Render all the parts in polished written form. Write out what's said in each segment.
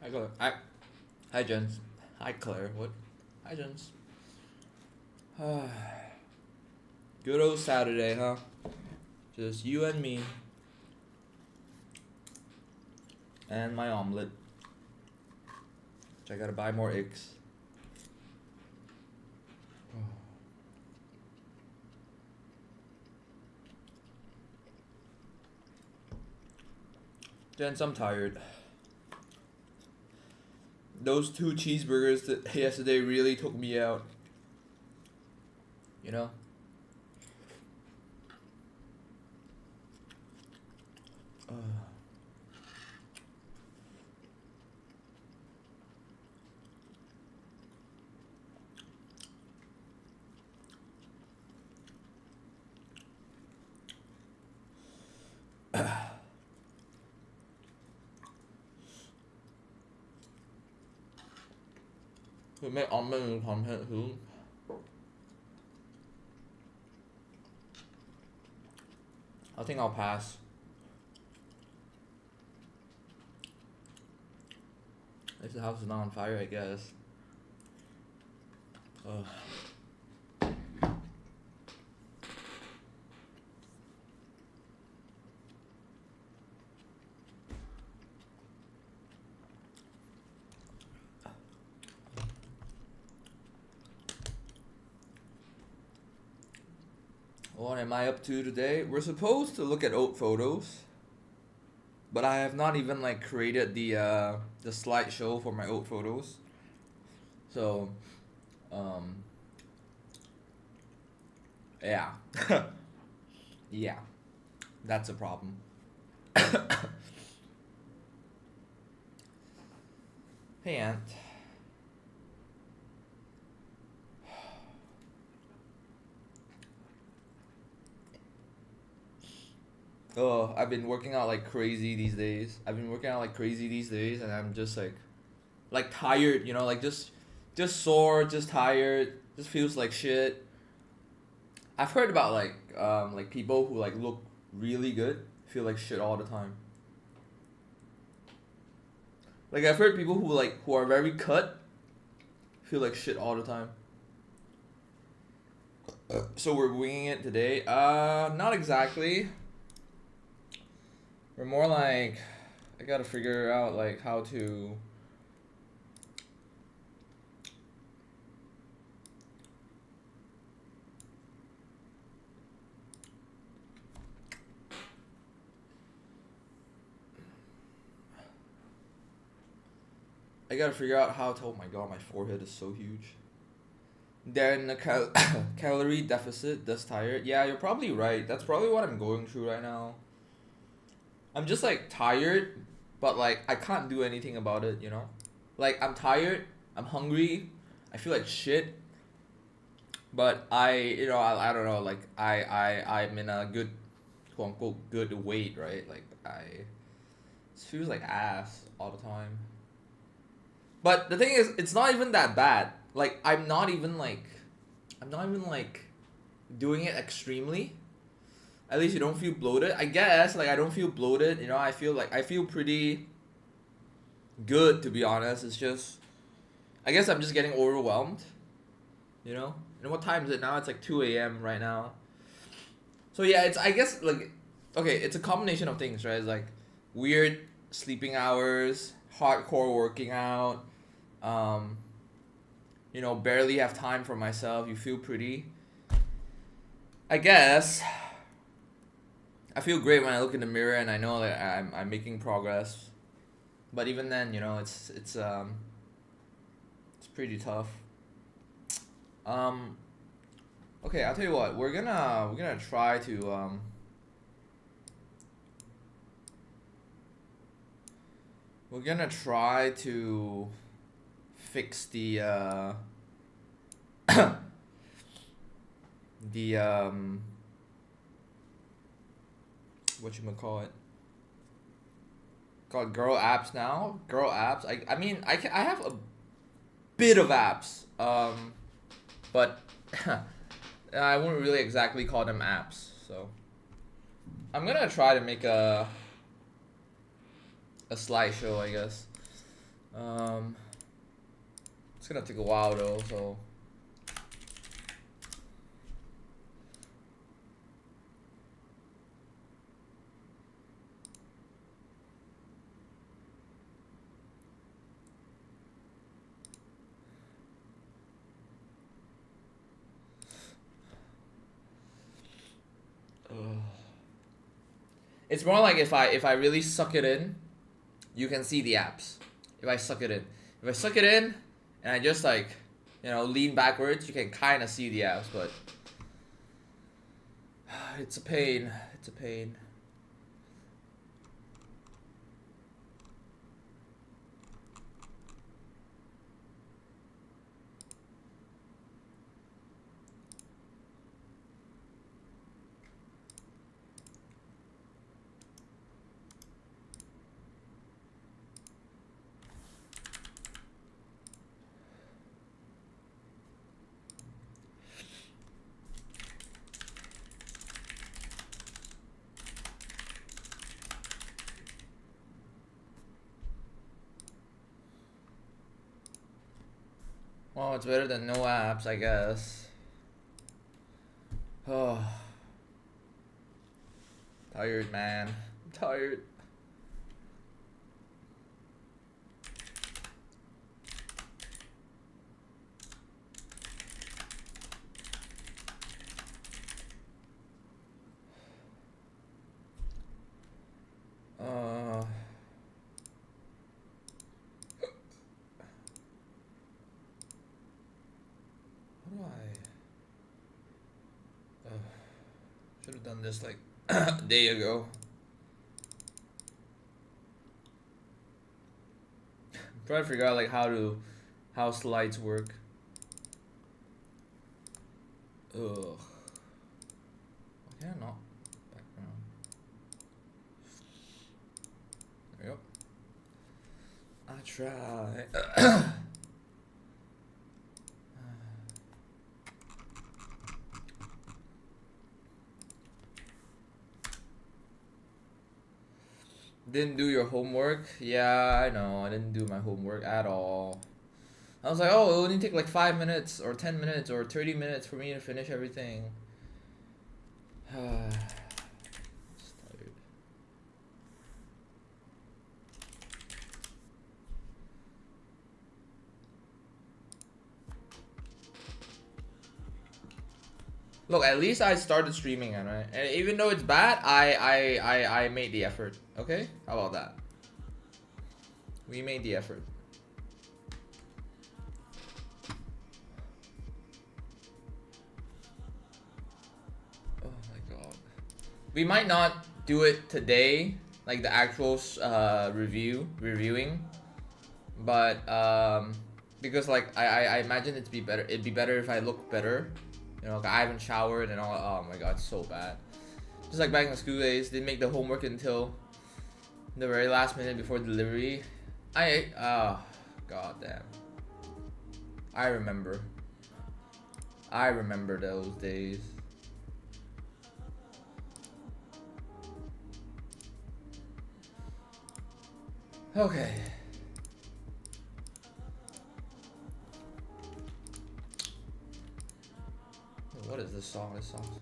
Hi, Claire. Hi, Jens. Hi, Claire. What? Hi, Jens. Good old Saturday, huh? Just you and me. And my omelet. Which I gotta buy more eggs. Jens, I'm tired. Those 2 cheeseburgers that yesterday really took me out. You know? We make omelet content too. I think I'll pass. If the house is not on fire, I guess. What am I up to today? We're supposed to look at old photos, but I have not even like created the slideshow for my old photos. So, yeah, yeah, that's a problem. Hey, Aunt. Oh, I've been working out like crazy these days. And I'm just like tired, you know, like just sore, just tired, just feels like shit. I've heard about like people who like look really good feel like shit all the time. Like I've heard people who are very cut feel like shit all the time. So we're winging it today. Not exactly. We're more like, I gotta figure out like how to oh my god, my forehead is so huge. Then the calorie deficit does tired. Yeah, you're probably right. That's probably what I'm going through right now. I'm just like tired, but like I can't do anything about it, you know? Like I'm tired, I'm hungry, I feel like shit. But I don't know, like I'm in a good, quote unquote, good weight, right? Like it feels like ass all the time. But the thing is, it's not even that bad. Like I'm not even like doing it extremely. At least you don't feel bloated. I guess like I don't feel bloated, you know, I feel pretty good, to be honest. It's just, I guess I'm just getting overwhelmed, you know? And what time is it now? It's like 2 a.m. right now. So yeah, it's, I guess, like, okay, it's a combination of things, right? It's like weird sleeping hours, hardcore working out, you know, barely have time for myself. You feel pretty, I guess. I feel great when I look in the mirror and I know that I'm making progress. But even then, you know, it's pretty tough. Okay, I'll tell you what. We're gonna try to fix the whatchamacallit, called girl apps now. Girl apps. I mean I have a bit of apps, but I wouldn't really exactly call them apps. So I'm gonna try to make a slideshow, I guess. It's gonna take a while though, so. It's more like if I really suck it in, you can see the apps. If I suck it in. If I suck it in and I just like, you know, lean backwards, you can kind of see the apps, but it's a pain. It's a pain. Well, it's better than no apps, I guess. Oh. Tired, man. I'm tired. Should have done this like a day ago. I'm trying to figure out like how slides work. Ugh. Why can't I not background? There we go. I try. Didn't do your homework? Yeah, I know. I didn't do my homework at all. I was like, oh, it'll only take like 5 minutes or 10 minutes or 30 minutes for me to finish everything. Just tired. Look, at least I started streaming, right? And even though it's bad, I made the effort. Okay? How about that? We made the effort. Oh my god. We might not do it today, like the actual reviewing, but because like I imagine it'd be better if I look better. You know, like I haven't showered and all. Oh my god, it's so bad. Just like back in the school days, didn't make the homework until the very last minute before delivery. Oh god damn. I remember those days. Okay. What is this song? This song.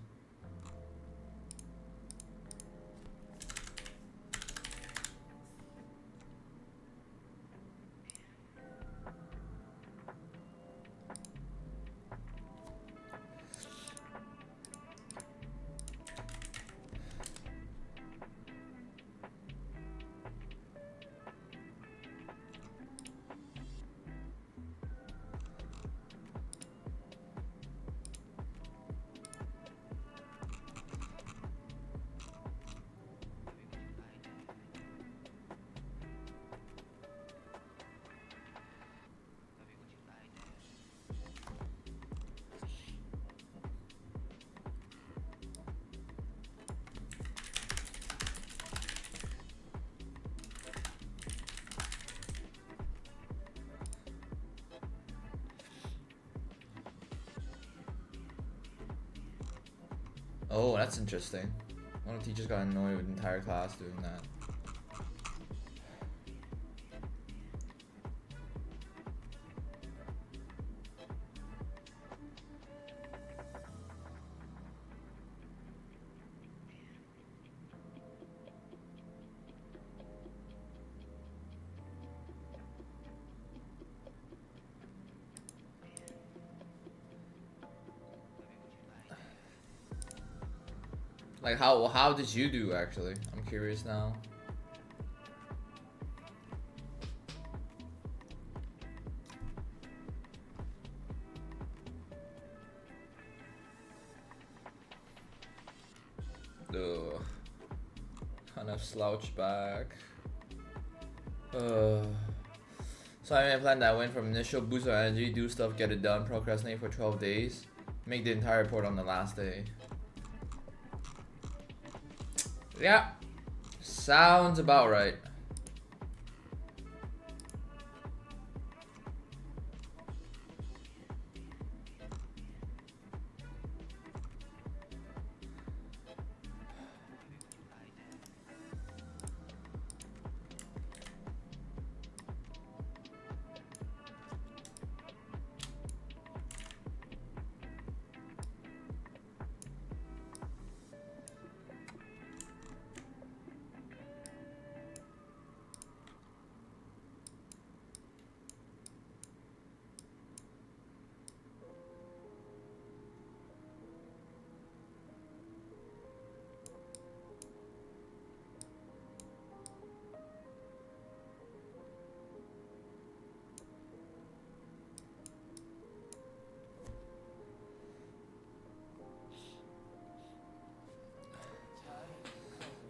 Oh, that's interesting. One of the teachers got annoyed with the entire class doing that. Like how did you do actually? I'm curious now. Ugh. Kind of slouch back. So I made a plan that went from initial boost of energy, do stuff, get it done, procrastinate for 12 days, make the entire report on the last day. Yeah, sounds about right.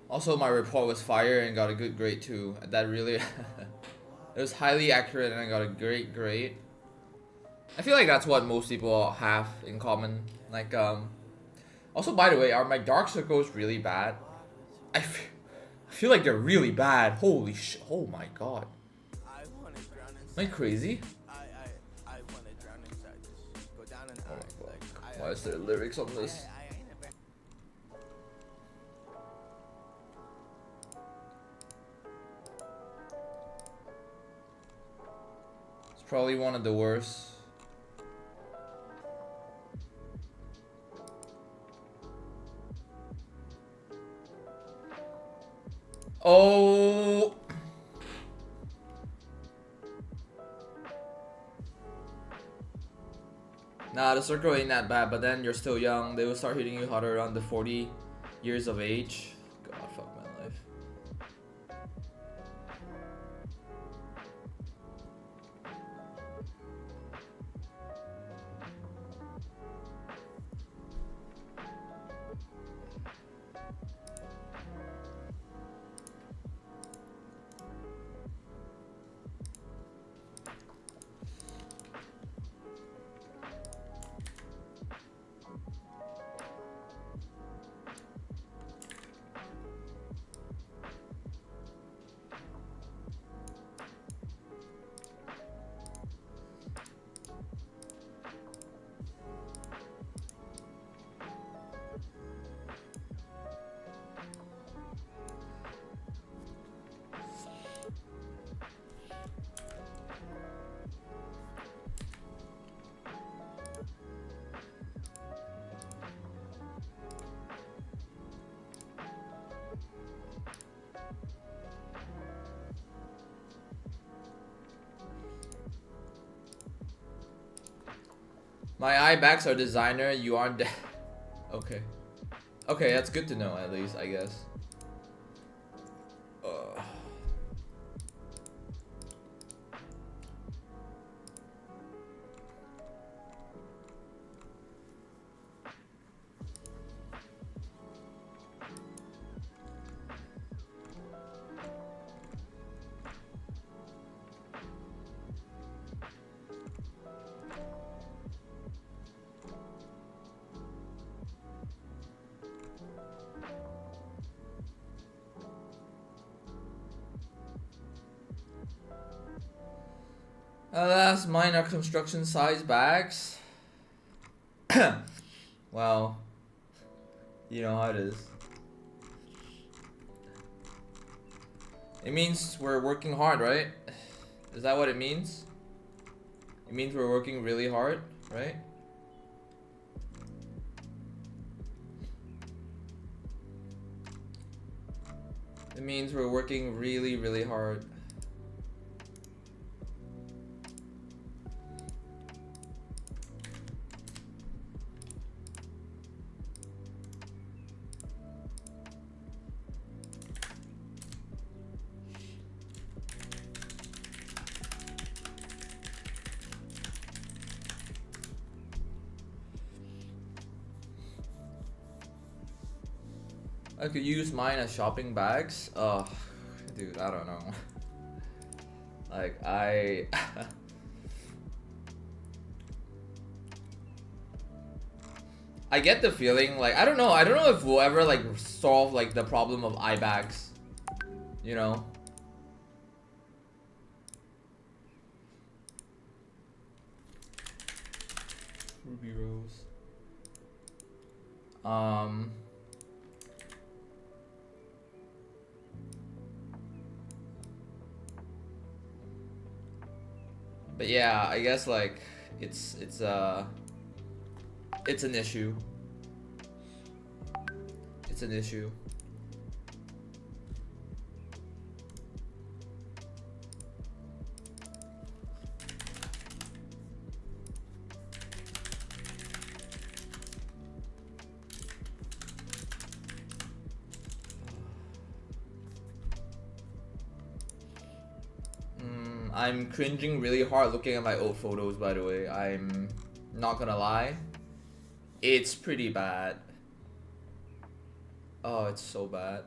Also, my report was fire and got a good grade too. That really, it was highly accurate and I got a great grade. I feel like that's what most people have in common. Like, also, by the way, are my dark circles really bad? I feel like they're really bad. Holy shit! Oh my god. Am I crazy? Oh my god. Why is there lyrics on this? It's probably one of the worst. Oh. Nah, the circle ain't that bad, but then you're still young. They will start hitting you harder around the 40 years of age. God, fuck my life. My eye bags are designer, you aren't okay. Okay, that's good to know at least, I guess. Alas, mine are construction size bags. Well, you know how it is. It means we're working hard, right? Is that what it means? It means we're working really hard, right? It means we're working really, really hard. I could use mine as shopping bags. Dude, I don't know. Like I get the feeling like I don't know if we'll ever like solve like the problem of eye bags. You know? Ruby Rose. But yeah, I guess like it's an issue. It's an issue. I'm cringing really hard looking at my old photos, by the way. I'm not gonna lie. It's pretty bad. Oh, it's so bad.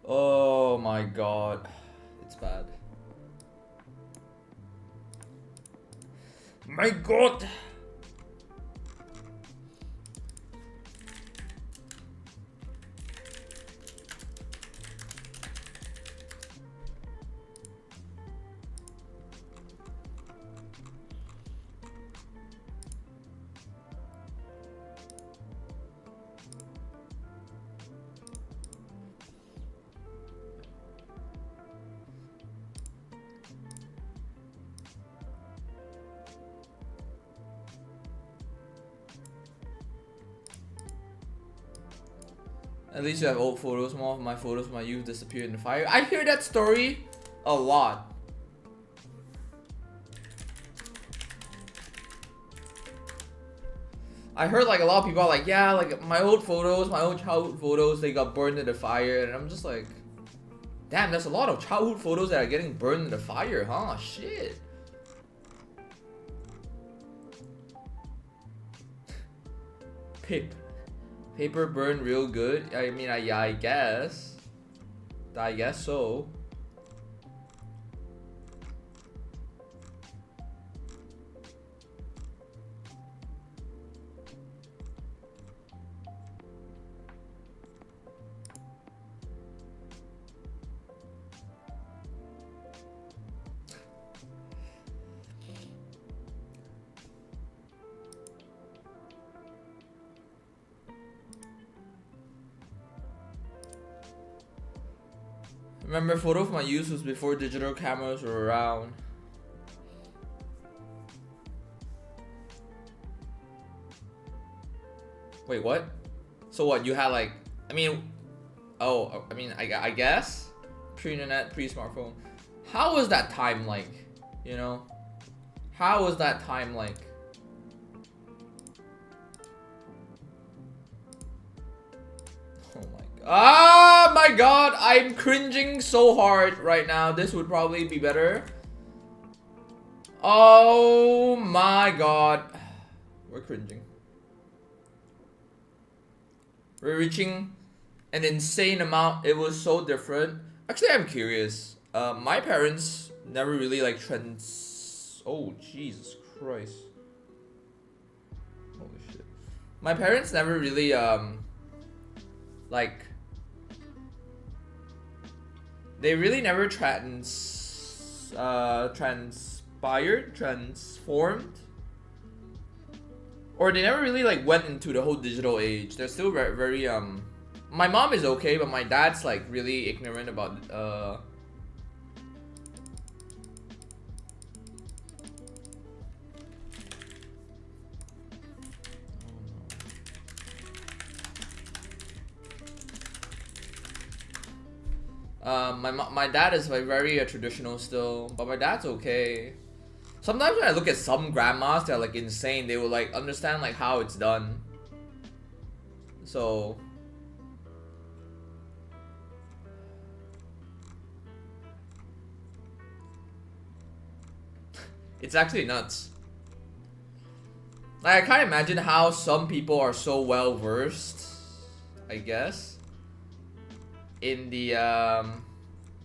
Oh my god. It's bad. My god! At least you have old photos. More of my photos from my youth disappeared in the fire. I hear that story a lot. I heard like a lot of people are like, yeah, like my old photos, my old childhood photos, they got burned in the fire. And I'm just like, damn, there's a lot of childhood photos that are getting burned in the fire, huh? Shit. Paper burn real good. I mean, I guess. I guess so. Remember, photo of my youth was before digital cameras were around. Wait, what? So what? You had like, I mean, oh, I mean, I guess pre-internet, pre-smartphone. How was that time like? You know, how was that time like? Ah, my god, I'm cringing so hard right now. This would probably be better. Oh my god. We're cringing. We're reaching an insane amount. It was so different. Actually, I'm curious. My parents never really like Oh, Jesus Christ. Holy shit. My parents never really, like... They really never transformed, or they never really like went into the whole digital age. They're still very my mom is okay, but my dad's like really ignorant about My dad is like very traditional still, but my dad's okay. Sometimes when I look at some grandmas, they're like insane. They will like understand like how it's done. So it's actually nuts. Like I can't imagine how some people are so well versed, I guess, in the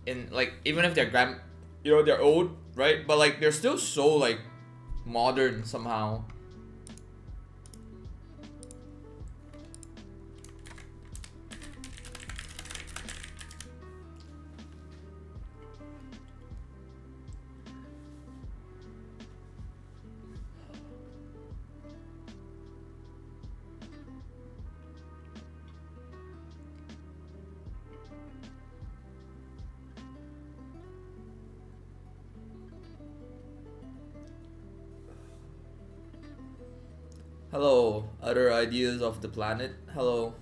in like even if they're they're old, right? But like they're still so like modern somehow. Hello, other ideas of the planet. Hello.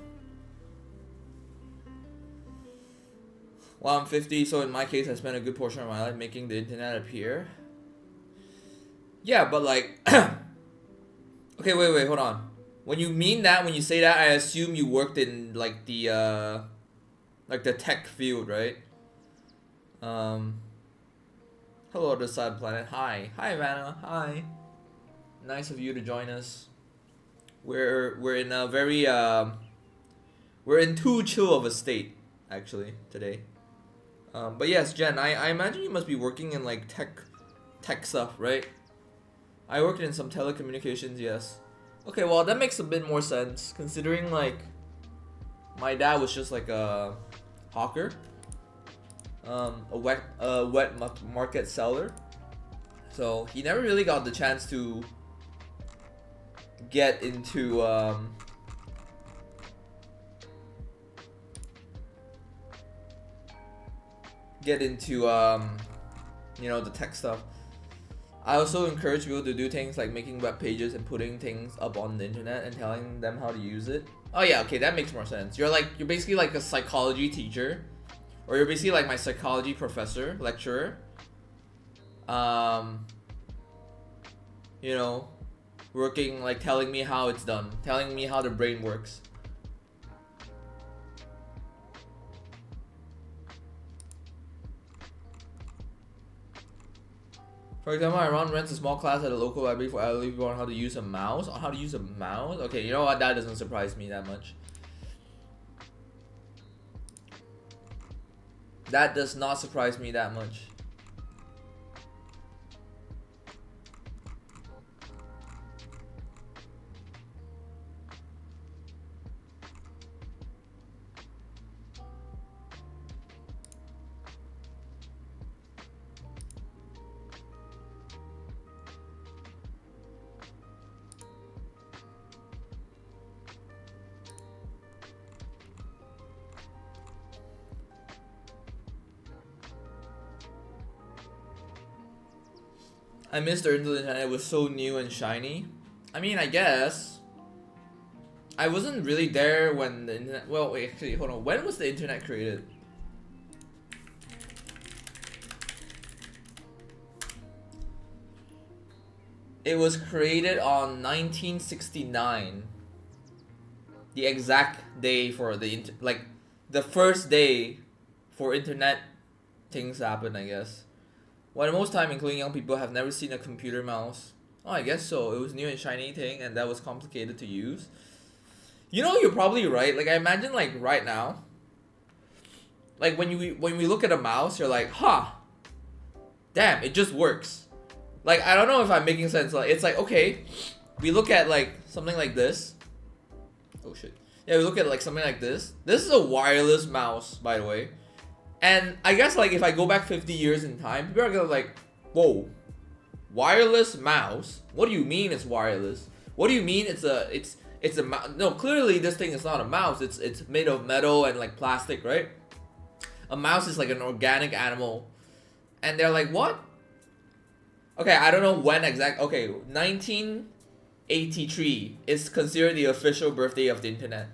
Well, I'm 50, so in my case, I spent a good portion of my life making the internet appear. Yeah, but like, okay, wait, hold on. When you mean that, when you say that, I assume you worked in like the tech field, right? Hello, other side of the planet. Hi, Vanna. Hi. Nice of you to join us. We're in a very we're in too chill of a state actually today. But yes, Jen, I imagine you must be working in like tech stuff, right? I worked in some telecommunications, yes. Okay, well that makes a bit more sense considering like my dad was just like a hawker, a wet market seller, so he never really got the chance to get into you know, the tech stuff. I also encourage people to do things like making web pages and putting things up on the internet and telling them how to use it. Oh yeah, okay, that makes more sense. You're basically like a psychology teacher, or you're basically like my psychology professor, lecturer. You know, working like telling me how it's done, telling me how the brain works. For example, I rents a small class at a local library for elderly people on how to use a mouse. On how to use a mouse? Okay, you know what? That doesn't surprise me that much. That does not surprise me that much. I missed the internet. It was so new and shiny. I mean, I guess. I wasn't really there when the internet. Well, wait, actually, hold on. When was the internet created? It was created on 1969. The exact day for the the first day for internet things happen, I guess. While most time, including young people, have never seen a computer mouse. Oh, I guess so. It was new and shiny thing, and that was complicated to use. You know, you're probably right. Like I imagine, like right now, like when we look at a mouse, you're like, huh, damn, it just works. Like I don't know if I'm making sense. Like it's like okay, we look at like something like this. Oh shit. Yeah, we look at like something like this. This is a wireless mouse, by the way. And I guess like if I go back 50 years in time, people are gonna like, whoa, wireless mouse? What do you mean it's wireless? What do you mean it's a mouse? No, clearly this thing is not a mouse. It's made of metal and like plastic, right? A mouse is like an organic animal, and they're like, what? Okay, I don't know when exact. Okay, 1983 is considered the official birthday of the internet.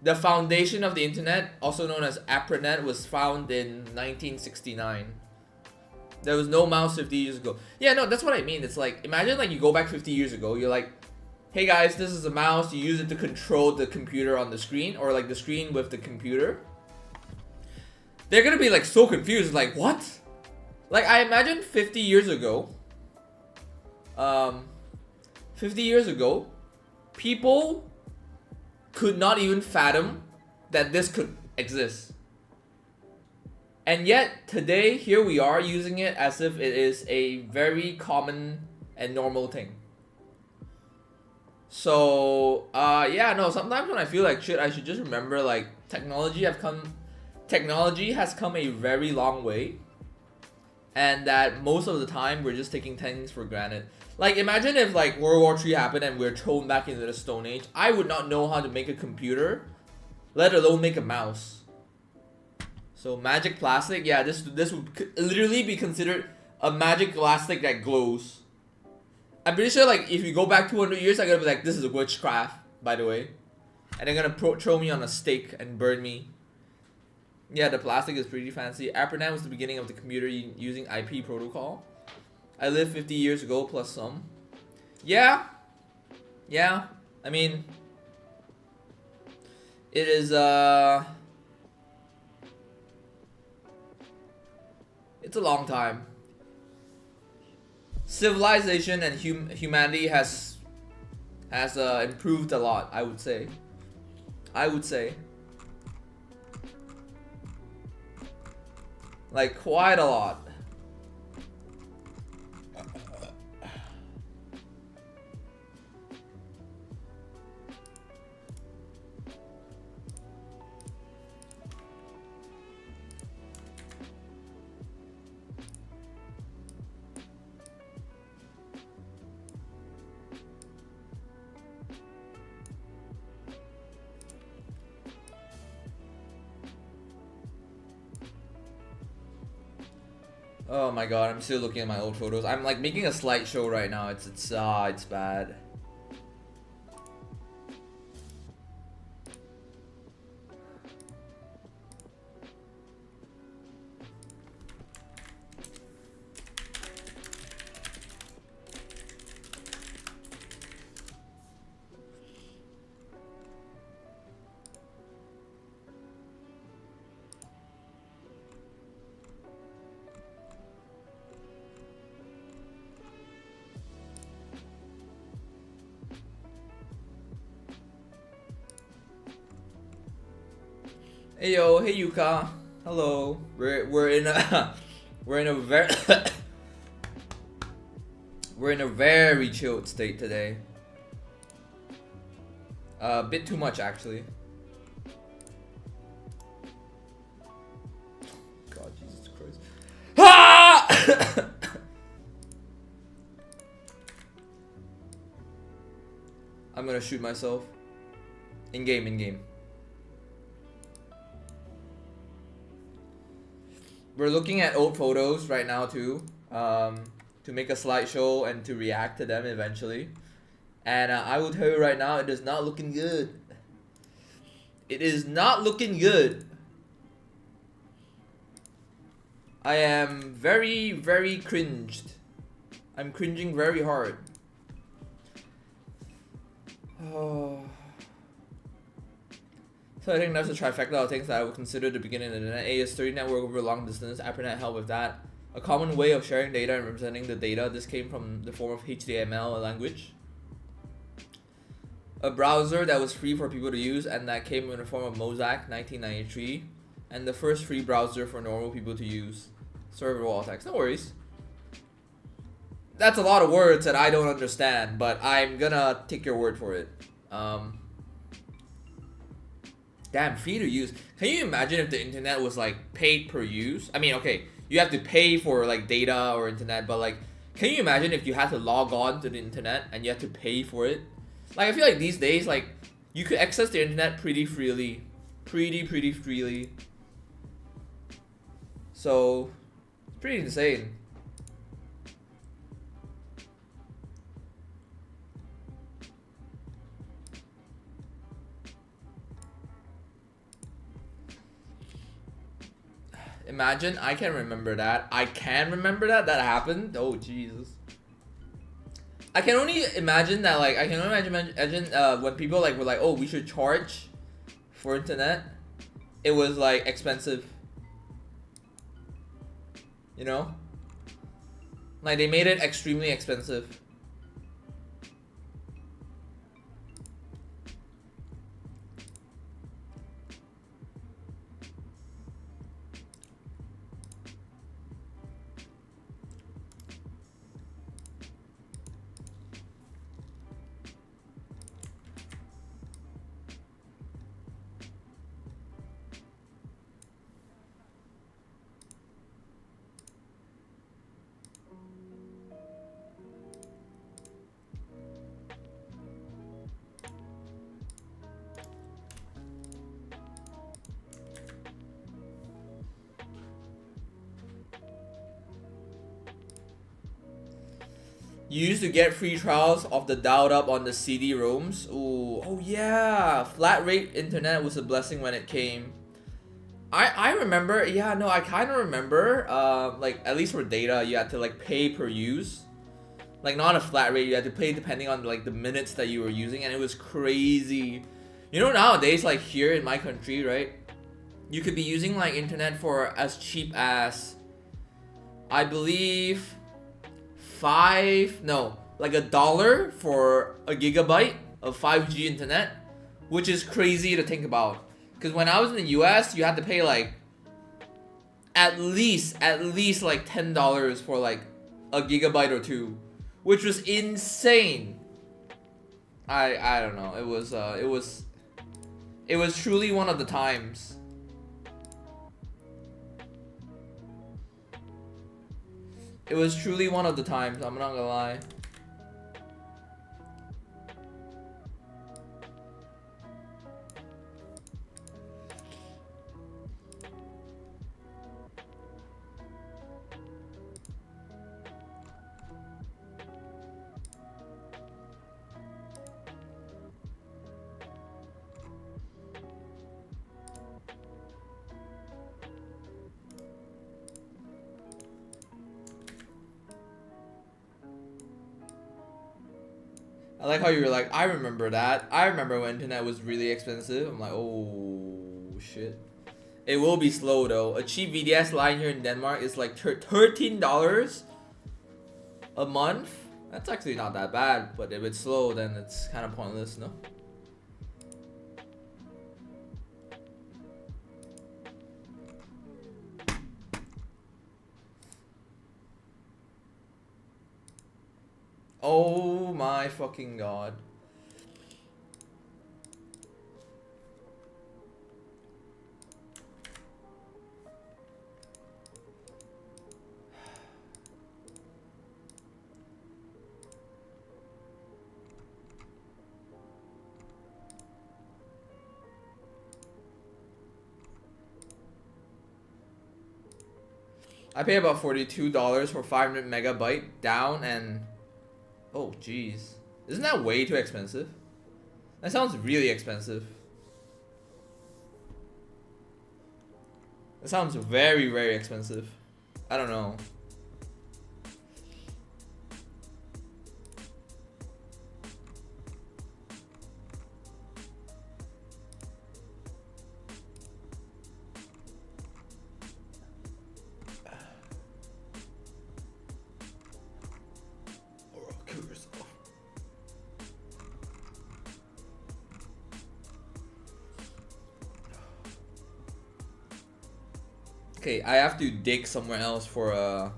The foundation of the internet, also known as APRANET, was found in 1969. There was no mouse 50 years ago. Yeah, no, that's what I mean. It's like, imagine like you go back 50 years ago, you're like, hey guys, this is a mouse, you use it to control the computer on the screen, or like the screen with the computer. They're gonna be like so confused, like what? Like I imagine 50 years ago, 50 years ago, people could not even fathom that this could exist. And yet, today, here we are using it as if it is a very common and normal thing. So, yeah, no, sometimes when I feel like shit, I should just remember, like, technology has come a very long way. And that most of the time, we're just taking things for granted. Like, imagine if, like, World War III happened and we're thrown back into the Stone Age. I would not know how to make a computer, let alone make a mouse. So, magic plastic, yeah, this would literally be considered a magic plastic that glows. I'm pretty sure, like, if you go back 200 years, I'm gonna be like, this is a witchcraft, by the way. And they're gonna throw me on a stake and burn me. Yeah, the plastic is pretty fancy. APRANET was the beginning of the computer using IP protocol. I lived 50 years ago plus some. Yeah. Yeah. I mean, it is, it's a long time. Civilization and humanity has improved a lot, I would say. Like, quite a lot. Oh my god, I'm still looking at my old photos. I'm like making a slideshow right now. It's bad. Hey yo, hey Yuka. Hello. We're in a we're in a very we're in a very chilled state today. A bit too much actually. God, Jesus Christ. Ah! I'm gonna shoot myself. In game. We're looking at old photos right now too, to make a slideshow and to react to them eventually. And I will tell you right now, it is not looking good. It is not looking good. I am very, very cringed. I'm cringing very hard. Oh. So I think that's a trifecta of things that I would consider the beginning of the internet. A is 30 network over long distance. APRANET helped with that. A common way of sharing data and representing the data. This came from the form of HTML language. A browser that was free for people to use, and that came in the form of Mosaic 1993. And the first free browser for normal people to use. Sorry for all text. No worries. That's a lot of words that I don't understand, but I'm gonna take your word for it. Damn, free to use. Can you imagine if the internet was like paid per use? I mean, okay, you have to pay for like data or internet, but like, can you imagine if you had to log on to the internet and you had to pay for it? Like, I feel like these days, like, you could access the internet pretty freely. Pretty freely. So, it's pretty insane. Imagine, I can remember that. I can remember that. That happened. Oh, Jesus. I can only imagine that, like, I can only imagine when people, like, were like, oh, we should charge for internet. It was, like, expensive. You know? Like, they made it extremely expensive. You used to get free trials of the dialed up on the CD-ROMs. Ooh, oh yeah, flat rate internet was a blessing when it came. I remember, yeah, no, I kind of remember, like, at least for data, you had to, like, pay per use. Like, not a flat rate, you had to pay depending on, like, the minutes that you were using, and it was crazy. You know, nowadays, like, here in my country, right, you could be using, like, internet for as cheap as, I believe, like $1 for a gigabyte of 5G internet, which is crazy to think about. Because when I was in the US, you had to pay like at least like $10 for like a gigabyte or two, which was insane. I don't know. It was truly one of the times. It was truly one of the times, I'm not gonna lie. I like how you were like, I remember that. I remember when internet was really expensive. I'm like, oh, shit. It will be slow though. A cheap VDS line here in Denmark is like $13 a month. That's actually not that bad, but if it's slow, then it's kind of pointless, no? Oh my fucking god. I pay about $42 for 500 megabyte down and... Oh, jeez. Isn't that way too expensive? That sounds really expensive. That sounds very, very expensive. I don't know. Okay, I have to dig somewhere else for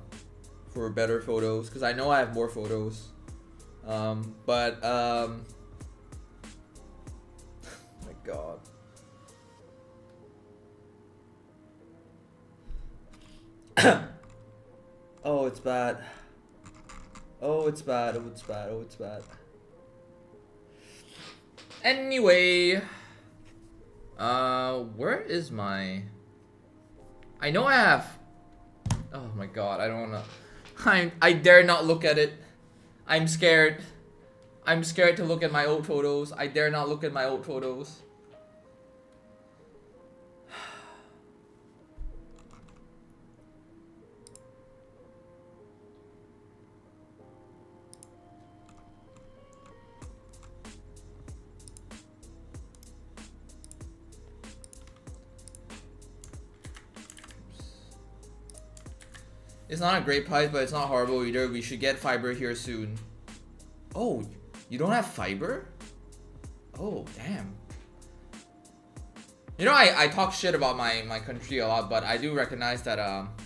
better photos because I know I have more photos. Oh my god. Oh, it's bad. Oh, it's bad. Oh, it's bad. Oh, it's bad. Anyway, where is my... I know I have... Oh my god, I don't wanna... I dare not look at it. I'm scared. I'm scared to look at my old photos. I dare not look at my old photos. It's not a great price, but it's not horrible either. We should get fiber here soon. Oh, you don't have fiber? Oh, damn. You know, I talk shit about my country a lot, but I do recognize that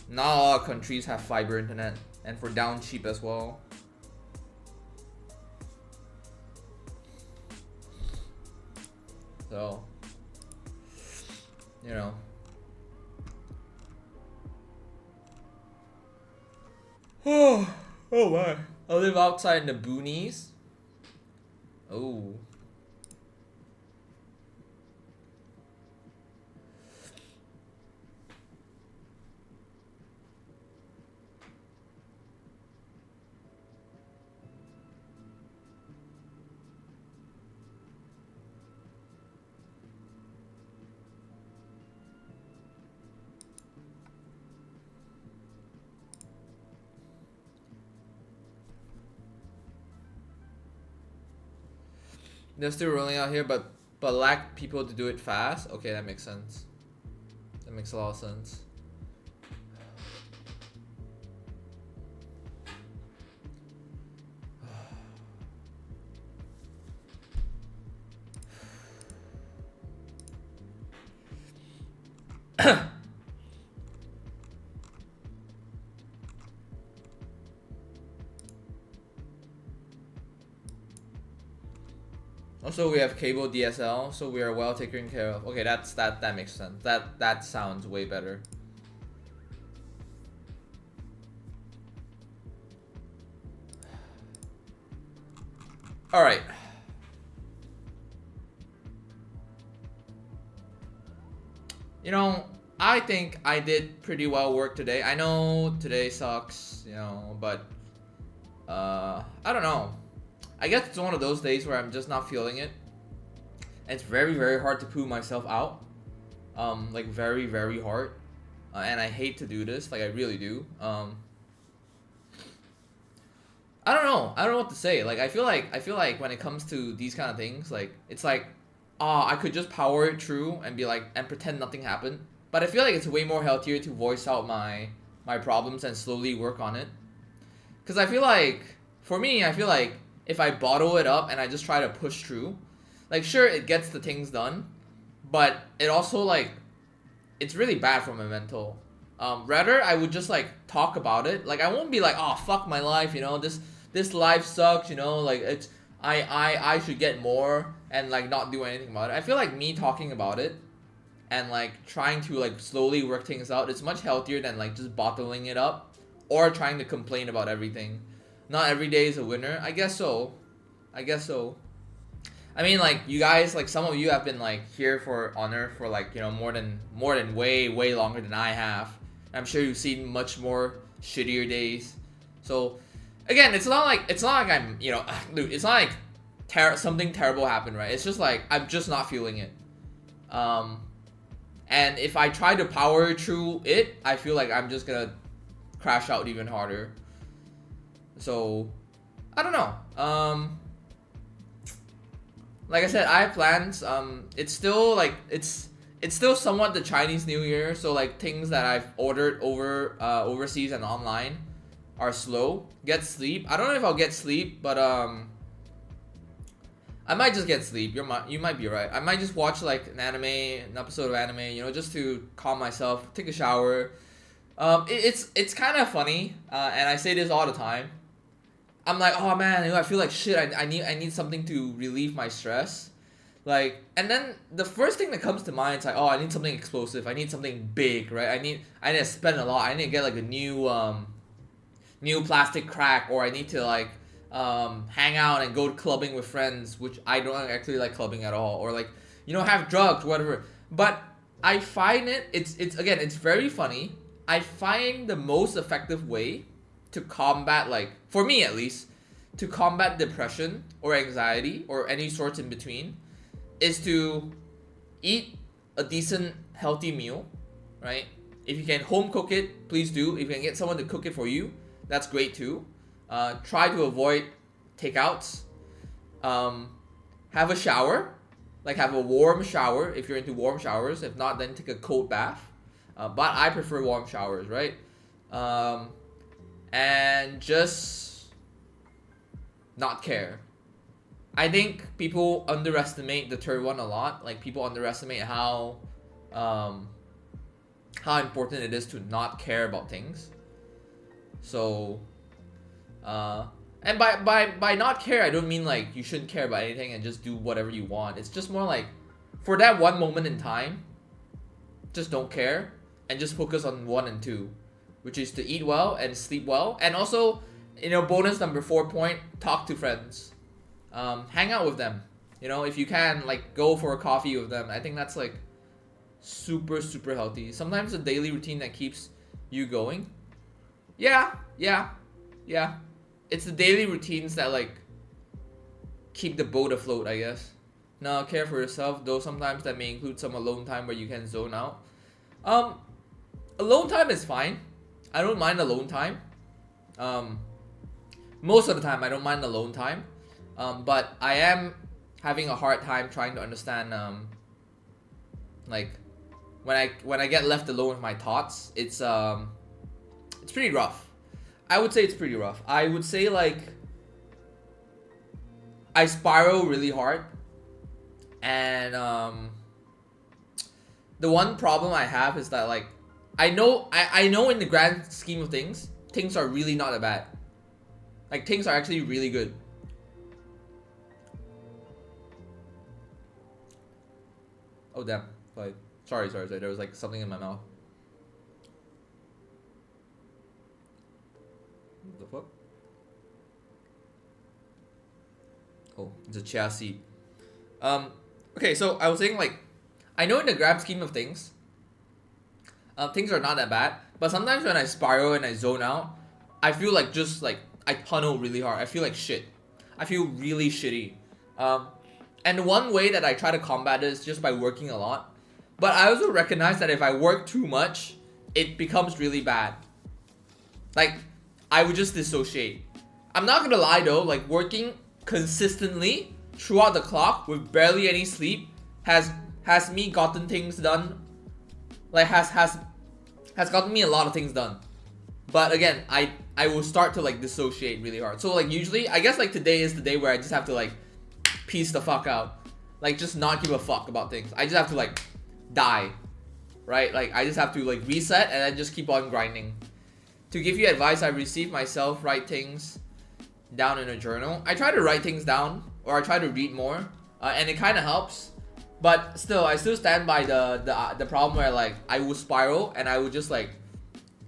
not a lot of countries have fiber internet, and for down cheap as well. So, you know. Oh my. I live outside in the boonies. Oh. They're still rolling out here, but lack people to do it fast. Okay, that makes sense. That makes a lot of sense. Also, we have cable DSL, so we are well taken care of. Okay, that makes sense. That sounds way better. All right. You know, I think I did pretty well work today. I know today sucks, you know, but I don't know. I guess it's one of those days where I'm just not feeling it. And it's very, very hard to pull myself out. Like very, very hard. And I hate to do this, like I really do. I don't know. I don't know what to say. Like I feel like when it comes to these kind of things, like it's like, I could just power it through and be like and pretend nothing happened. But I feel like it's way more healthier to voice out my problems and slowly work on it. Cause I feel like, for me, I feel like if I bottle it up and I just try to push through, like sure it gets the things done, but it also like, it's really bad for my mental. Rather I would just like talk about it. Like I won't be like, oh fuck my life, you know, this life sucks, you know, like it's I should get more and like not do anything about it. I feel like me talking about it and like trying to like slowly work things out, it's much healthier than like just bottling it up or trying to complain about everything. Not every day is a winner. I guess so. I guess so. I mean, like you guys, like some of you have been like here for Honor for like, you know, more than way longer than I have. I'm sure you've seen much more shittier days. So again, it's not like I'm, you know, dude, it's not like something terrible happened, right? It's just like I'm just not feeling it. And if I try to power through it, I feel like I'm just gonna crash out even harder. So, I don't know. Like I said, I have plans. It's still like it's still somewhat the Chinese New Year, so like things that I've ordered overseas and online are slow. Get sleep. I don't know if I'll get sleep, but I might just get sleep. You might be right. I might just watch like an episode of anime, you know, just to calm myself, take a shower. It's kind of funny, and I say this all the time. I'm like, oh man, you know, I feel like shit. I need something to relieve my stress, like, and then the first thing that comes to mind is like, oh, I need something explosive. I need something big, right? I need to spend a lot. I need to get like a new plastic crack, or I need to like hang out and go clubbing with friends, which I don't actually like clubbing at all, or like, you know, have drugs, whatever. But I find it's again, it's very funny. I find the most effective way to combat, like, for me at least, to combat depression or anxiety or any sorts in between, is to eat a decent, healthy meal, right? If you can home cook it, please do. If you can get someone to cook it for you, that's great too. Try to avoid takeouts. Have a shower, like have a warm shower if you're into warm showers. If not, then take a cold bath. But I prefer warm showers, right? and just not care. I think people underestimate the third one a lot. Like, people underestimate how important it is to not care about things. So, and by not care, I don't mean like you shouldn't care about anything and just do whatever you want. It's just more like, for that one moment in time, just don't care and just focus on 1 and 2, which is to eat well and sleep well. And also, bonus number 4 point, talk to friends. Hang out with them. If you can, like, go for a coffee with them. I think that's like super, super healthy. Sometimes a daily routine that keeps you going. Yeah. It's the daily routines that like keep the boat afloat, I guess. Now, care for yourself, though sometimes that may include some alone time where you can zone out. Alone time is fine. I don't mind alone time. Most of the time I don't mind alone time. But I am having a hard time trying to understand like when I get left alone with my thoughts, it's pretty rough. I would say it's pretty rough. I would say like I spiral really hard, and the one problem I have is that like I know in the grand scheme of things are really not that bad. Like, things are actually really good. Oh damn! Like, sorry. There was like something in my mouth. What the fuck? Oh, it's a chia seed. Okay, so I was saying like, I know in the grand scheme of things, things are not that bad. But sometimes when I spiral and I zone out, I feel like just like I tunnel really hard. I feel like shit. I feel really shitty. And one way that I try to combat it is just by working a lot. But I also recognize that if I work too much, it becomes really bad. Like, I would just dissociate. I'm not gonna lie though, like working consistently throughout the clock with barely any sleep has me gotten things done. Like has gotten me a lot of things done. But again, I will start to like dissociate really hard. So like usually, I guess like today is the day where I just have to like piece the fuck out. Like, just not give a fuck about things. I just have to like die, right? Like, I just have to like reset and then just keep on grinding. To give you advice, I received myself write things down in a journal. I try to write things down, or I try to read more, and it kind of helps. But still, I still stand by the problem where like I will spiral and I would just like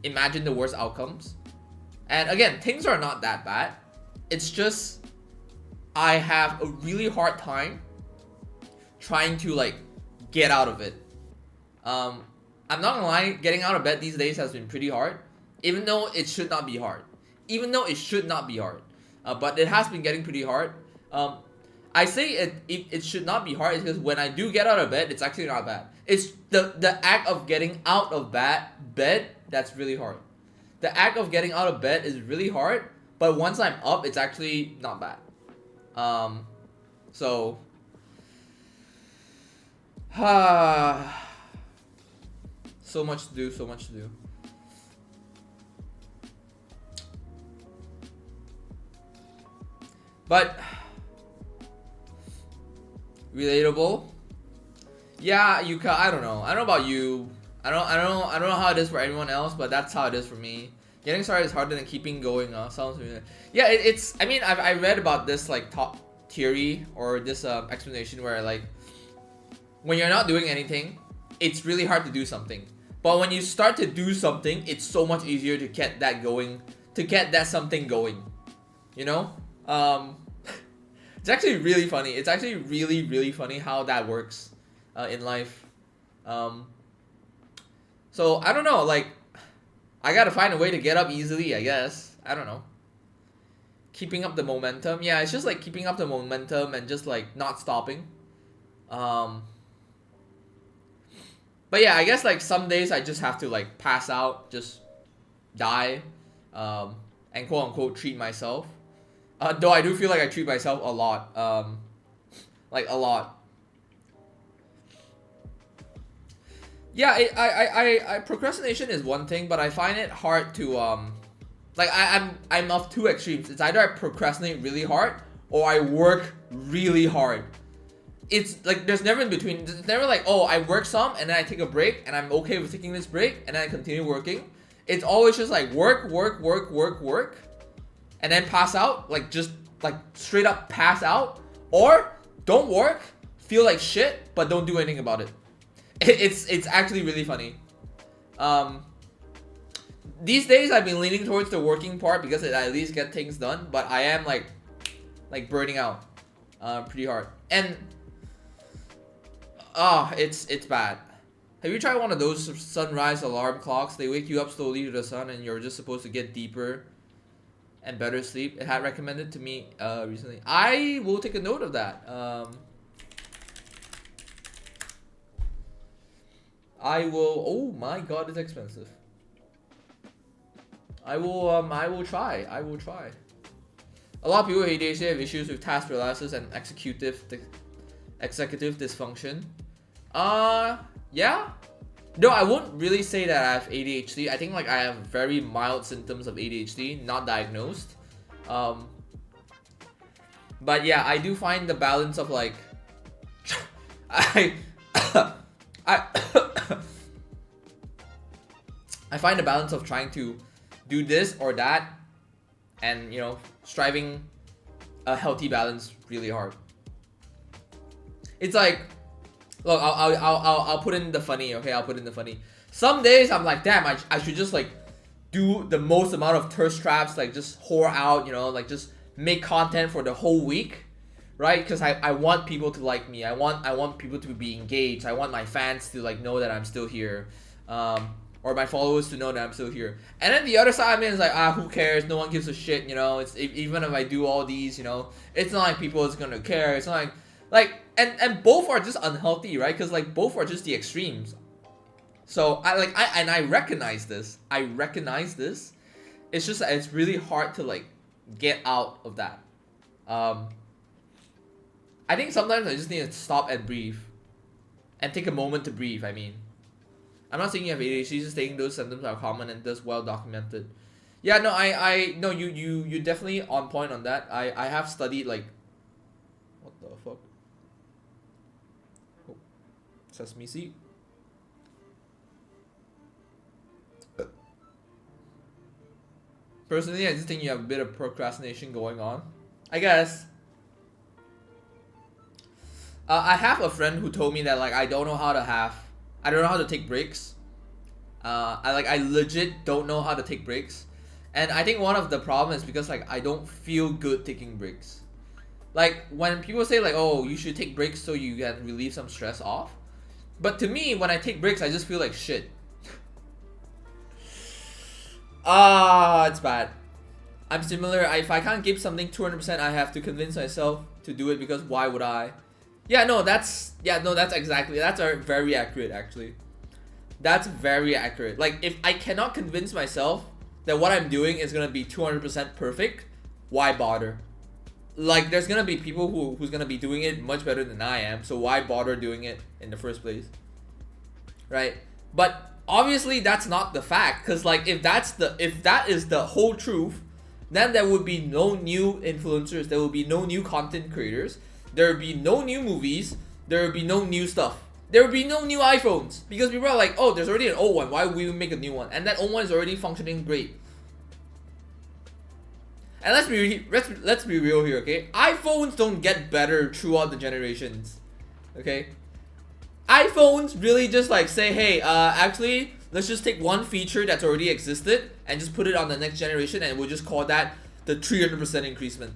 imagine the worst outcomes. And again, things are not that bad. It's just I have a really hard time trying to like get out of it. I'm not gonna lie, getting out of bed these days has been pretty hard, even though it should not be hard. But it has been getting pretty hard. I say it should not be hard because when I do get out of bed, it's actually not bad. It's the act of getting out of bed that's really hard. The act of getting out of bed is really hard, but once I'm up, it's actually not bad. So so much to do. But relatable. Yeah, I don't know. I don't know about you. I don't know how it is for everyone else, but that's how it is for me. Getting started is harder than keeping going. Sounds familiar. Yeah, it's. I mean, I read about this like top theory or this explanation where like when you're not doing anything, it's really hard to do something. But when you start to do something, it's so much easier to get that going, to get that something going. You know? It's actually really funny. It's actually really, really funny how that works in life. So I don't know, like I gotta find a way to get up easily, I guess. I don't know. Keeping up the momentum. Yeah, it's just like keeping up the momentum and just like not stopping. But yeah, I guess like some days I just have to like pass out, just die, and quote unquote treat myself. Though I do feel like I treat myself a lot, like a lot. Yeah, I procrastination is one thing, but I find it hard to Like I'm of two extremes. It's either I procrastinate really hard or I work really hard. It's like there's never in between. It's never like, oh, I work some and then I take a break and I'm okay with taking this break and then I continue working. It's always just like work, and then pass out, like just like straight up pass out, or don't work, feel like shit, but don't do anything about it. It's actually really funny. These days I've been leaning towards the working part because it at least get things done, but I am like burning out pretty hard. And it's bad. Have you tried one of those sunrise alarm clocks? They wake you up slowly to the sun and you're just supposed to get deeper and better sleep. It had recommended to me recently. I will take a note of that. I will. Oh my god, it's expensive. I will try. I will try. A lot of people with ADHD have issues with task paralysis and executive dysfunction. Yeah. No, I won't really say that I have ADHD. I think like I have very mild symptoms of ADHD, not diagnosed. But yeah, I do find the balance of like I find the balance of trying to do this or that and, you know, striving a healthy balance really hard. It's like, look, I'll put in the funny, okay? I'll put in the funny. Some days I'm like, damn, I should just like do the most amount of thirst traps, like just whore out, you know, like just make content for the whole week, right? Because I want people to like me. I want people to be engaged. I want my fans to like know that I'm still here, or my followers to know that I'm still here. And then the other side of me is like, who cares? No one gives a shit, you know. It's even if I do all these, you know, it's not like people is gonna care. It's not like and both are just unhealthy, right? Because like both are just the extremes. So I recognize this. I recognize this. It's just that it's really hard to like get out of that. I think sometimes I just need to stop and breathe, and take a moment to breathe. I mean, I'm not saying you have ADHD. Just saying those symptoms are common and just well documented. Yeah, no, no, you definitely on point on that. I have studied like, what the fuck? Oh, sesame seed. Personally, I just think you have a bit of procrastination going on. I guess. I have a friend who told me that like I don't know how to take breaks. I legit don't know how to take breaks. And I think one of the problems is because like I don't feel good taking breaks. Like when people say like, oh, you should take breaks so you can relieve some stress off. But to me, when I take breaks, I just feel like shit. It's bad. I'm similar. If I can't give something 200%, I have to convince myself to do it because why would I? Yeah, no, that's exactly. That's very accurate actually. That's very accurate. Like if I cannot convince myself that what I'm doing is gonna be 200% perfect, why bother? Like there's gonna be people who's gonna be doing it much better than I am, so why bother doing it in the first place? Right? But obviously that's not the fact, because like if that is the whole truth, then there would be no new influencers, there would be no new content creators, there would be no new movies, there would be no new stuff, there would be no new iPhones, because people are like, oh, there's already an old one, why would we make a new one? And that old one is already functioning great. And let's be real here, okay? iPhones don't get better throughout the generations, okay? iPhones really just like say, hey, actually, let's just take one feature that's already existed and just put it on the next generation, and we'll just call that the 300% increasement.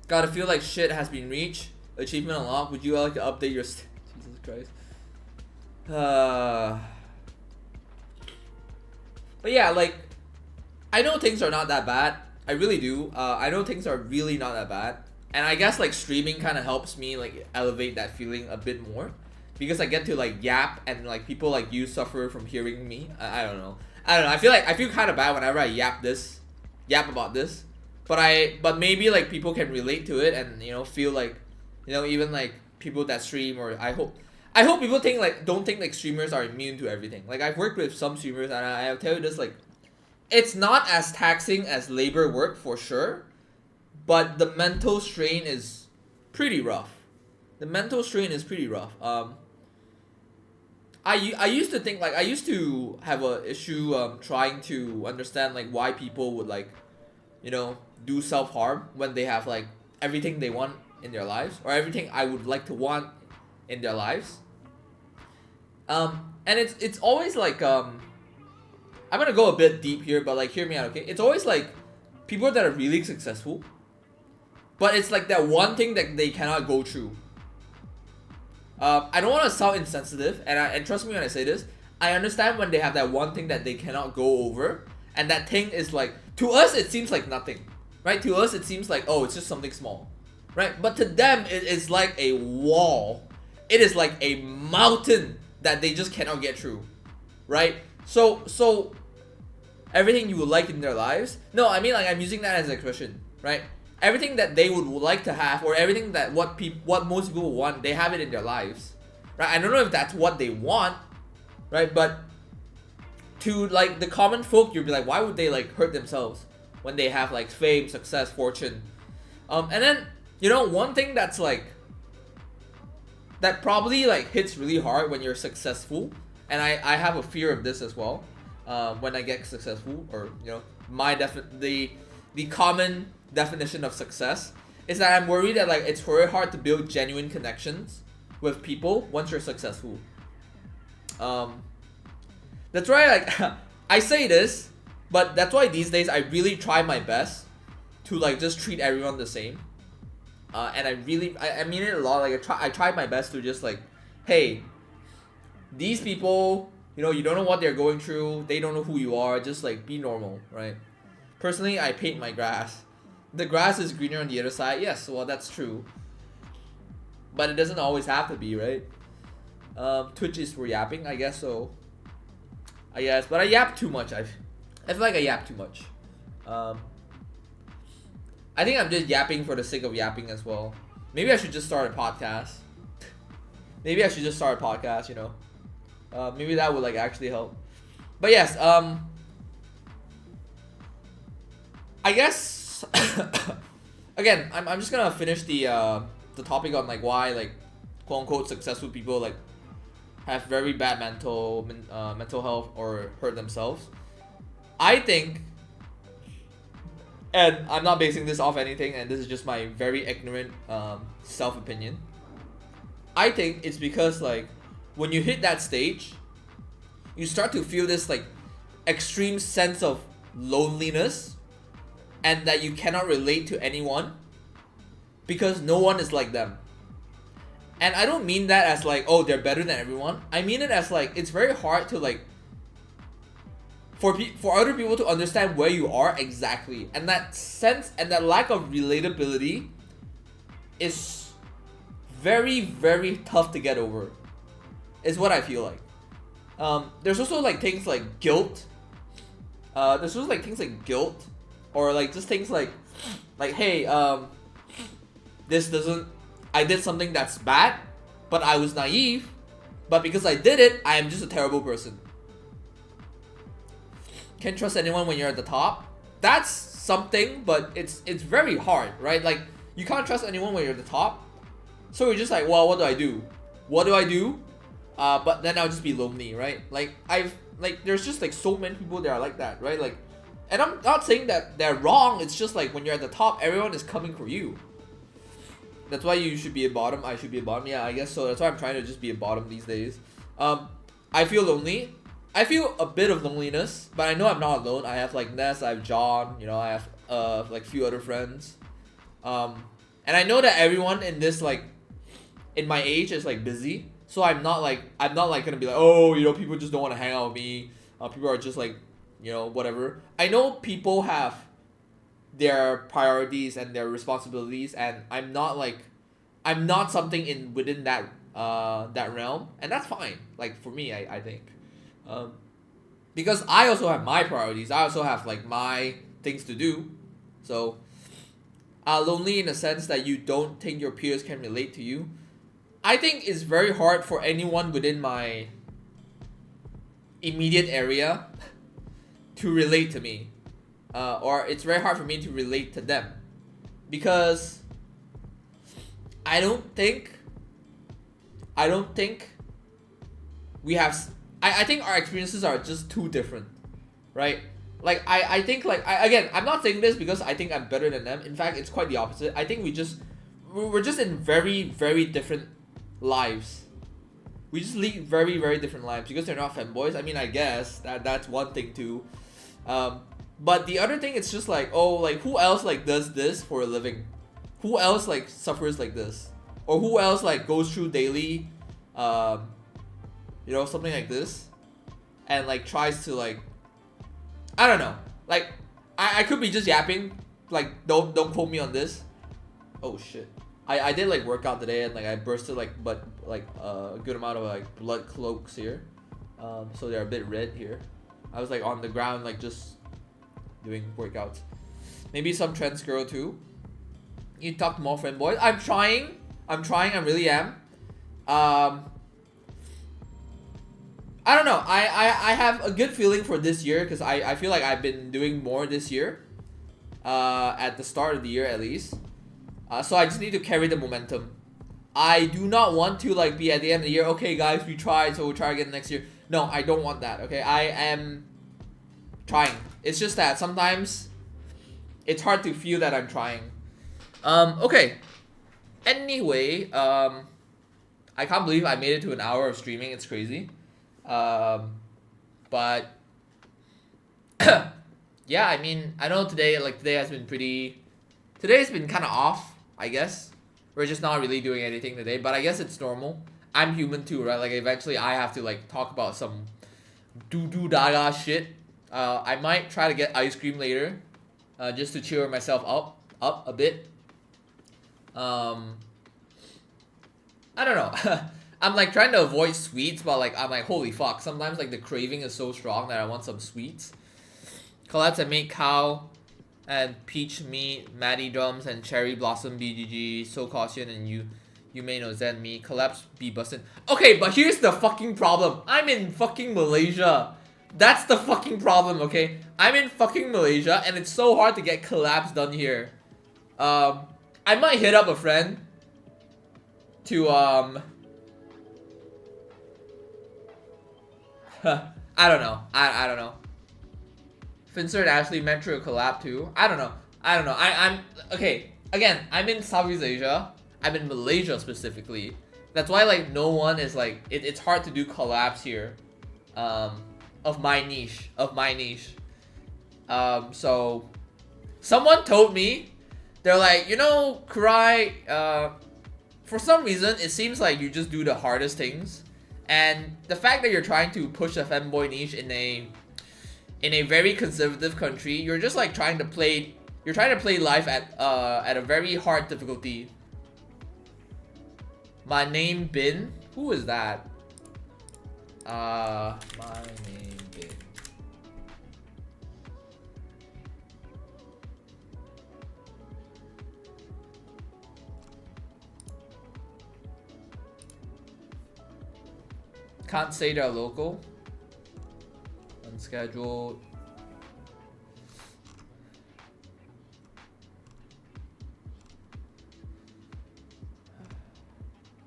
Gotta feel like shit has been reached. Achievement unlocked. Would you like to update your Jesus Christ? But yeah, like, I know things are not that bad. I really do. I know things are really not that bad. And I guess like streaming kind of helps me like elevate that feeling a bit more, because I get to like yap and like people like you suffer from hearing me. I don't know. I feel kind of bad whenever I yap about this. But maybe like people can relate to it and, you know, feel like, you know, even like people that stream, or I hope people don't think like streamers are immune to everything. Like I've worked with some streamers and I'll tell you this, like it's not as taxing as labor work for sure, but the mental strain is pretty rough. The mental strain is pretty rough. I used to think, like, I used to have a issue trying to understand like why people would, like, you know, do self-harm when they have like everything they want in their lives, or everything I would like to want in their lives. And it's always like I'm gonna go a bit deep here, but like hear me out, okay? It's always like people that are really successful, but it's like that one thing that they cannot go through. I don't want to sound insensitive, and trust me when I say this, I understand when they have that one thing that they cannot go over, and that thing is like, to us it seems like nothing, right? To us it seems like, oh, it's just something small, right? But to them it is like a wall. It is like a mountain that they just cannot get through, right? So everything you would like in their lives, no, I mean, like, I'm using that as an expression, right? Everything that they would like to have, or everything that what most people want, they have it in their lives, right? I don't know if that's what they want, right? But to like the common folk, you'd be like, why would they like hurt themselves when they have like fame, success, fortune? And then, you know, one thing that's like, that probably like hits really hard when you're successful, and I have a fear of this as well, when I get successful, or, you know, the common definition of success is that I'm worried that like it's very hard to build genuine connections with people once you're successful. That's why, like, I say this, but that's why these days I really try my best to like just treat everyone the same. And I mean it a lot. Like, I try my best to just like, hey, these people, you know, you don't know what they're going through, they don't know who you are, just like be normal, right? Personally, I paint my grass. The grass is greener on the other side. Yes, well, that's true, but it doesn't always have to be, right? Twitch is for yapping, I guess so. I guess, but I yap too much. I feel like I yap too much. I think I'm just yapping for the sake of yapping as well. Maybe I should just start a podcast. Maybe I should just start a podcast, you know. Maybe that would like actually help. But yes, I guess again, I'm just gonna finish the topic on like why like quote unquote successful people like have very bad mental health or hurt themselves. I think, and I'm not basing this off anything, and this is just my very ignorant self-opinion. I think it's because like when you hit that stage, you start to feel this like extreme sense of loneliness, and that you cannot relate to anyone because no one is like them. And I don't mean that as like, oh, they're better than everyone. I mean it as like, it's very hard to like for other people to understand where you are exactly, and that sense and that lack of relatability is very, very tough to get over, is what I feel like. There's also like things like guilt. There's also like things like guilt, or like just things like hey, I did something that's bad, but I was naive, but because I did it, I am just a terrible person. Can't trust anyone when you're at the top. That's something, but it's very hard, right? Like, you can't trust anyone when you're at the top. So you're just like, well, what do I do? What do I do? But then I'll just be lonely, right? Like, there's just like so many people that are like that, right? Like, and I'm not saying that they're wrong. It's just like when you're at the top, everyone is coming for you. That's why you should be a bottom. I should be a bottom. Yeah, I guess so. That's why I'm trying to just be a bottom these days. I feel lonely. I feel a bit of loneliness, but I know I'm not alone. I have like Ness, I have John, you know, I have like few other friends. And I know that everyone in this like in my age is like busy. So I'm not like gonna be like, oh, you know, people just don't want to hang out with me. People are just like, you know, whatever. I know people have their priorities and their responsibilities, and I'm not something in within that that realm, and that's fine. Like for me, I think. Because I also have my priorities. I also have like my things to do. So lonely in the sense that you don't think your peers can relate to you, I think it's very hard for anyone within my immediate area to relate to me, or it's very hard for me to relate to them, because I don't think we have. I think our experiences are just too different, right? Like I think like again, I'm not saying this because I think I'm better than them. In fact, it's quite the opposite. I think we're just in very, very different lives. We just lead very, very different lives because they're not femboys. I mean, I guess that's one thing too. But the other thing, it's just like, oh, like who else like does this for a living? Who else like suffers like this? Or who else like goes through daily, you know, something like this, and like tries to like, I don't know, like I could be just yapping, like don't quote me on this. Oh shit. I did like work out today and like I bursted like a good amount of like blood cloaks here, so they're a bit red here. I was like on the ground like just doing workouts. Maybe some trans girl too. You talk to more femboys. I'm trying. I really am. I don't know. I have a good feeling for this year because I feel like I've been doing more this year. At the start of the year at least. So I just need to carry the momentum. I do not want to like be at the end of the year, okay guys, we tried, so we'll try again next year. No, I don't want that, okay? I am trying. It's just that sometimes it's hard to feel that I'm trying. Okay. Anyway, I can't believe I made it to an hour of streaming. It's crazy. But yeah, I mean, I know today has been today's been kind of off, I guess. We're just not really doing anything today, but I guess it's normal. I'm human too, right? Like eventually I have to like talk about some doo-doo daga shit. I might try to get ice cream later, just to cheer myself up a bit. I don't know. I'm like trying to avoid sweets, but like I'm like holy fuck. Sometimes like the craving is so strong that I want some sweets. ClaireTheMaid cow and peach meat, Maddie drums and cherry blossom BGG, so caution and you may know Zen me, collapse be bustin'. Okay, but here's the fucking problem. I'm in fucking Malaysia. That's the fucking problem, okay? I'm in fucking Malaysia and it's so hard to get collabs done here. I might hit up a friend to I don't know. I don't know. Finster and Ashley meant to collab too. I don't know. I'm okay. Again, I'm in Southeast Asia. I'm in Malaysia specifically. That's why like no one is like it's hard to do collabs here. Of my niche. So someone told me, they're like, you know, Kurai, for some reason it seems like you just do the hardest things. And the fact that you're trying to push a femboy niche in a very conservative country, you're just like trying to play life at a very hard difficulty. My name Bin? Who is that? My name Bin. Can't say they're local. Unscheduled.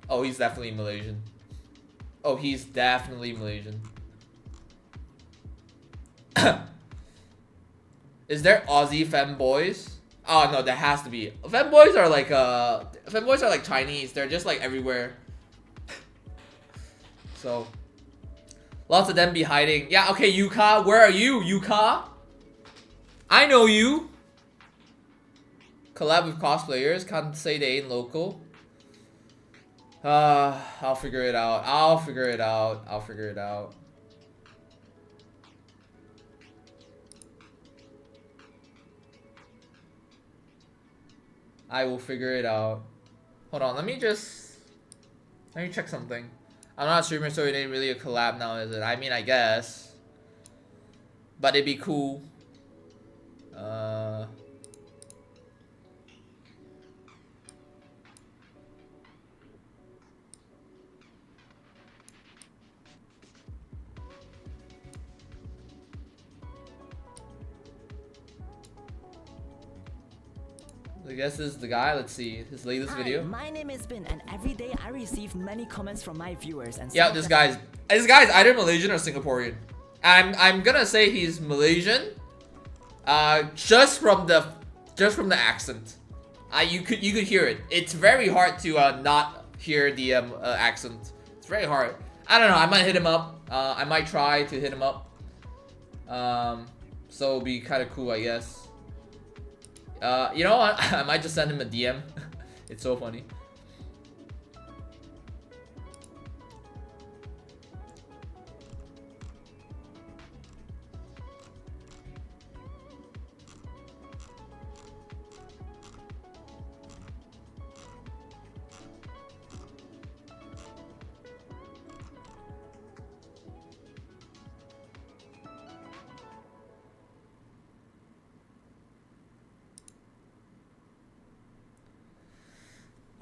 Oh, he's definitely Malaysian. Oh, he's definitely Malaysian. Is there Aussie femboys? Oh no, there has to be. Femboys are like Chinese. They're just like everywhere. So lots of them be hiding. Yeah, okay, Yuka, where are you, Yuka? I know you. Collab with cosplayers. Can't say they ain't local. I'll figure it out. I'll figure it out. I will figure it out. Hold on, let me check something. I'm not a streamer, so it ain't really a collab now, is it? I mean, I guess. But it'd be cool. I guess this is the guy. Let's see his latest video. My name is Bin, and every day I receive many comments from my viewers. And yeah, this guy's either Malaysian or Singaporean. I'm gonna say he's Malaysian. Just from the accent. You could hear it. It's very hard to not hear the accent. It's very hard. I don't know. I might hit him up. I might try to hit him up. So it'll be kind of cool, I guess. You know what? I might just send him a DM. It's so funny.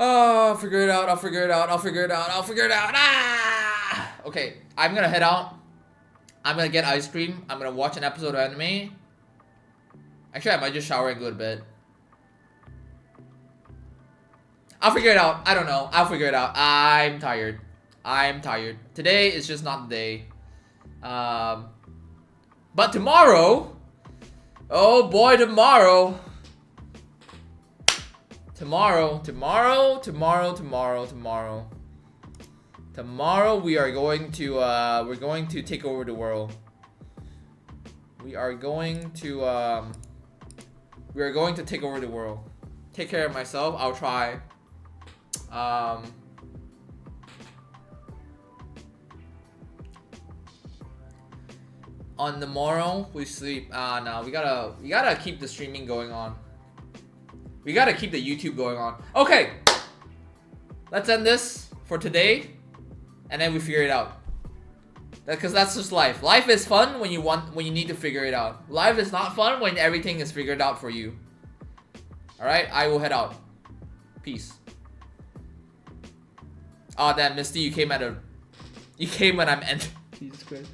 Oh, I'll figure it out. Ah! Okay, I'm gonna head out. I'm gonna get ice cream. I'm gonna watch an episode of anime. Actually, I might just shower and go to bed. I'll figure it out. I don't know. I'll figure it out. I'm tired. Today is just not the day. But tomorrow, oh boy, tomorrow we are going to we're going to take over the world. We are going to take over the world. Take care of myself. I'll try. On the morrow we sleep. No, we gotta keep the streaming going on. We gotta keep the YouTube going on. Okay, let's end this for today, and then we figure it out. Because that's just life. Life is fun when you need to figure it out. Life is not fun when everything is figured out for you. All right, I will head out. Peace. Oh damn, Misty, you came when I'm ending. Jesus Christ.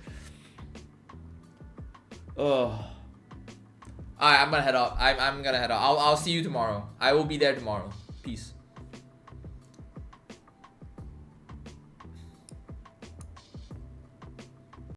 Oh. Alright, I'm gonna head out. I'm gonna head out. I'll see you tomorrow. I will be there tomorrow. Peace.